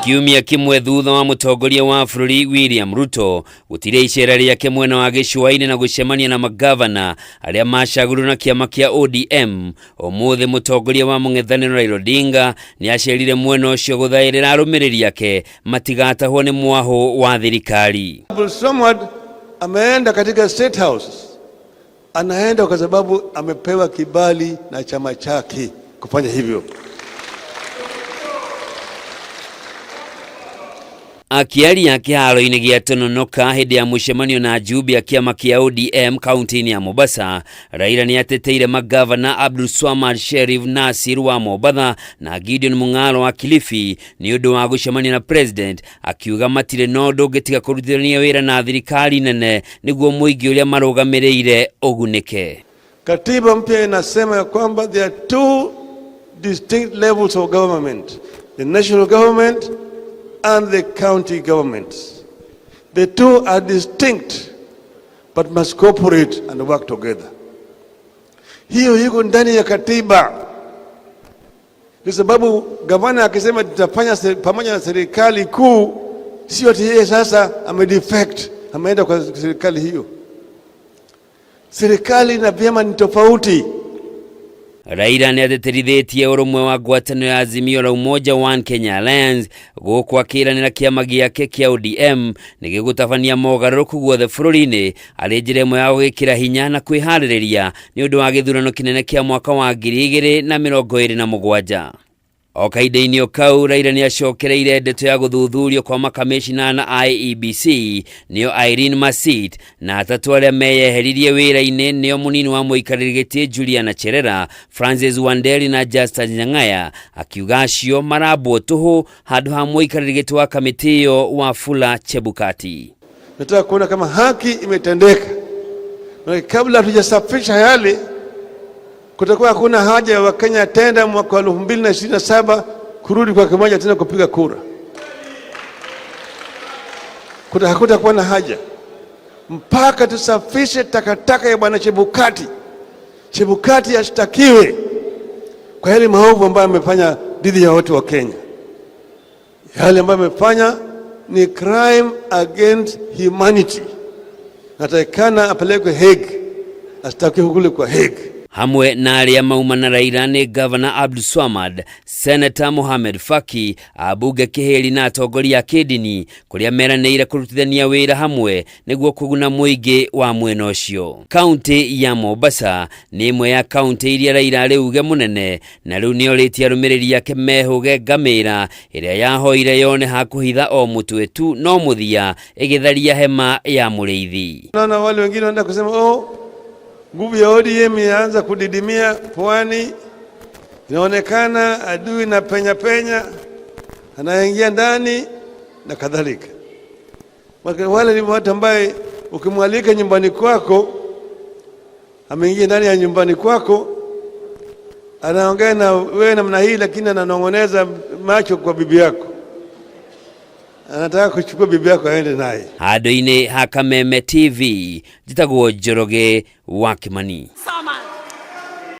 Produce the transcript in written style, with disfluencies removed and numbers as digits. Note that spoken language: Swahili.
Kiumia kimwe thutha wa Mutongoria wa bũrũri William Ruto gutire icera riake mwena wa gĩcũa-inĩ na gucemania na magavana aria macagurirwo na kiama kia ODM, umuthi Mutongoria wa mung'ethaniro Raila Odinga ni acerire mwena ucio guthairira arumiriri yake matigatahwo ni mwaho wa thirikari. Ameenda katika State House, anaenda kwa sababu amepewa kibali na chama chake kufanya hivyo. Akiaria kiharo-ini gia Tononoka hindi ya mucemanio na ajubi a kiama kia ODM kaunti-ini ya Mombasa, Raila niateteire magavana Abdulswamad Sherif Nasir wa Mombasa na Gideon Mung'aro wa Kilifi ni undu wa gucemania na president, akiuga matire na undu ũngĩtiga kũrutithania wĩra na thirikari nene niguo muingi uria marugamiriire ugunike. Katiba mpya inasema ya kwamba there are two distinct levels of government: the national government and the county governments. The two are distinct but must cooperate and work together. Hiyo iko ndani ya katiba, kwa sababu gavana akisema tutafanya pamoja na serikali kuu, sio ati yeye sasa amedefect ameenda kwa serikali hiyo. Serikali na vyama ni tofauti. Raila niateterithitie urumwe wa ngwataniro ya Azimio la Umoja One Kenya Alliance guku akiranira kiama giake kia ODM nigigutabania mogaruruku guothe bũrũri-inĩ arĩ njĩra ĩmwe ya gũgĩkĩra hinya na kwĩharĩrĩria nĩ ũndũ wa gĩthurano kĩnene kia mwaka wa 2027. O kahinda-inĩ kau Raila ni acokereire ndeto ya guthuthurio kwa makamishina na IEBC nio Irene Masit na atatu aria meyeheririe wĩra-inĩ nio munini wa mũikarĩri gĩtĩ Juliana Cherera, Francis Wanderi na Justin Nyang'aya, akiuga acio marambwo tuhu handu ha mũikarĩri gĩtĩ wa kamĩtĩ ĩyo Wafula Chebukati. Nataka kuona kama haki imetendeka, na kabla hatujasafisha yale kutakuwa hakuna haja ya Wakenya tenda mwaka wa 2027 kurudi kwa kimoja tena kupiga kura. Hakutakuwa na haja mpaka tusafishe takataka ya bwana Chebukati. Chebukati ashtakiwe kwa yale maovu ambayo amefanya dhidi ya watu wa Kenya. Yale ambayo amefanya ni crime against humanity. Natakana apelekwe Hague, ashtakiwe kule kwa Hague. Hamwe na aria mauma na Raila ni Governor Abdulswamad, Senator Mohamed Faki, abunge kiheri na atongoria a kĩndini kuria meranĩire kũrutithania wĩra hamwe nĩguo kũguna mũingĩ wa mwena ũcio. Kaunti ya Mombasa ni imwe ya kaunti iria Raila arĩ uge mũnene, na rĩu nĩorĩtie arũmĩrĩri yake mehũge ngamĩra ĩrĩa yahoire yone hakuhitha o mũtwe tu no mũthia ĩgĩtharia hema ya mũrĩithi. Na wale wengine wanaenda kusema nguvu ya ODM inaanza kudidimia pwani, inaonekana adui na penya anaingia ndani na kadhalika. Wale ni watu ambaye ukimwalika nyumbani kwako, ameingia ndani ya nyumbani kwako, anaongea na wewe namna hii, lakini ananong'oneza macho kwa bibi yako. Anataka kuchukua bibi yako aende naye. Handũ-inĩ ha Kameme TV, njitagwo Njoroge wa Kimani.